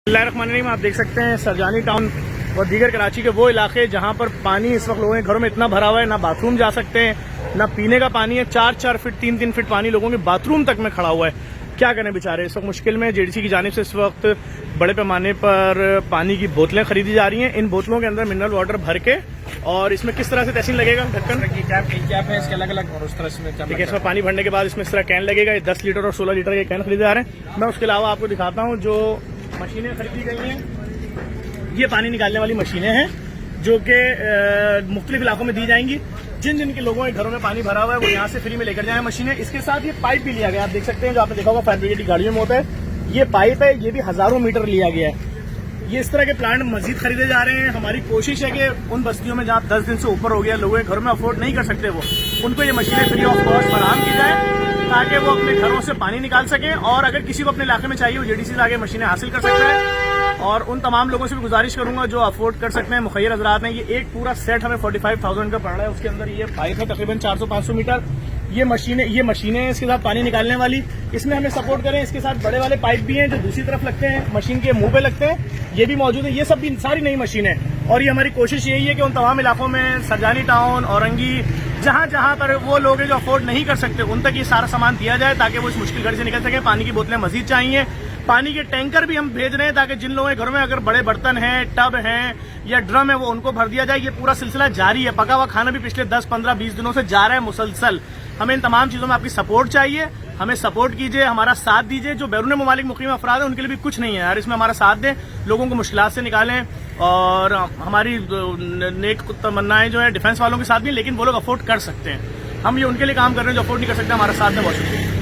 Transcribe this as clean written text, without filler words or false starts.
बिस्मिल्लाहिर्रहमानिर्रहीम। आप देख सकते हैं सरजानी टाउन और दीगर कराची के वो इलाके जहां पर पानी इस वक्त लोगों के घरों में इतना भरा हुआ है, ना बाथरूम जा सकते हैं, ना पीने का पानी है। 4-4 फीट 3-3 फीट पानी लोगों के बाथरूम तक में खड़ा हुआ है। क्या करें बेचारे, इस वक्त मुश्किल में। जेडीसी की जानिब से इस वक्त बड़े पैमाने पर पानी की बोतलें खरीदी जा रही हैं। इन बोतलों के अंदर मिनरल वाटर भर के, और इसमें किस तरह से तहसील लगेगा, ढक्कन की कैप है इसके अलग अलग, और उस तरह से ठीक है। इसमें पानी भरने के बाद इसमें इस तरह कैन लगेगा। ये 10 लीटर और 16 लीटर के कैन खरीदे जा रहे हैं। मैं उसके अलावा आपको दिखाता हूँ जो मशीनें खरीदी गई हैं। ये पानी निकालने वाली मशीनें हैं जो कि मुख्तलिफ इलाकों में दी जाएंगी। जिन जिन के लोगों के घरों में पानी भरा हुआ है वो यहाँ से फ्री में लेकर जाए मशीनें। इसके साथ ये पाइप भी लिया गया, आप देख सकते हैं, जो आपने देखा होगा फायर ब्रिगेड की गाड़ियों में होता है। ये पाइप है, ये भी हजारों मीटर लिया गया है। ये इस तरह के प्लांट मजीद खरीदे जा रहे हैं। हमारी कोशिश है कि उन बस्तियों में जहाँ 10 दिन से ऊपर हो गया, लोगों के घर में अफोर्ड नहीं कर सकते, वो उनको ये मशीनें फ्री ऑफ कॉस्ट फराहम की जाए ताकि वो अपने घरों से पानी निकाल सकें। और अगर किसी को अपने इलाके में चाहिए वो जेडीसी से आगे मशीनें हासिल कर सकता है। और उन तमाम लोगों से भी गुजारिश करूंगा जो अफोर्ड कर सकते हैं, मुखैर हजरात हैं। ये एक पूरा सेट हमें 45,000 का पड़ रहा है। उसके अंदर ये पाइप है तकरीबन 400-500 मीटर। ये मशीनें इसके साथ पानी निकालने वाली, इसमें हमें सपोर्ट करें। इसके साथ बड़े वाले पाइप भी हैं जो दूसरी तरफ लगते हैं, मशीन के मुंह पे लगते हैं, ये भी मौजूद है। ये सब भी सारी नई मशीनें। और ये हमारी कोशिश यही है कि उन तमाम इलाकों में, सरजानी टाउन, औरंगी, जहां जहां पर वो लोग हैं जो अफोर्ड नहीं कर सकते, उन तक ये सारा सामान दिया जाए ताकि वो इस मुश्किल घड़ी से निकल सके। पानी की बोतलें मजीद चाहिए। पानी के टैंकर भी हम भेज रहे हैं ताकि जिन लोगों के घरों में अगर बड़े बर्तन हैं, टब हैं या ड्रम है, वो उनको भर दिया जाए। ये पूरा सिलसिला जारी है। पका हुआ खाना भी पिछले 10, 15, 20 दिनों से जा रहा है मुसलसल। हमें इन तमाम चीजों में आपकी सपोर्ट चाहिए। हमें सपोर्ट कीजिए, हमारा साथ दीजिए। जो बैरून ममालिक मुकीम अफराद हैं उनके लिए भी कुछ नहीं है यार, इसमें हमारा साथ दें, लोगों को मुश्किलात से निकालें। और हमारी नेक तमन्नाएं जो है डिफेंस वालों के साथ भी, लेकिन वो लोग अफोर्ड कर सकते हैं। हम ये उनके लिए काम कर रहे हैं जो अफोर्ड नहीं कर सकते। हमारा साथ दें। बहुत शुक्रिया।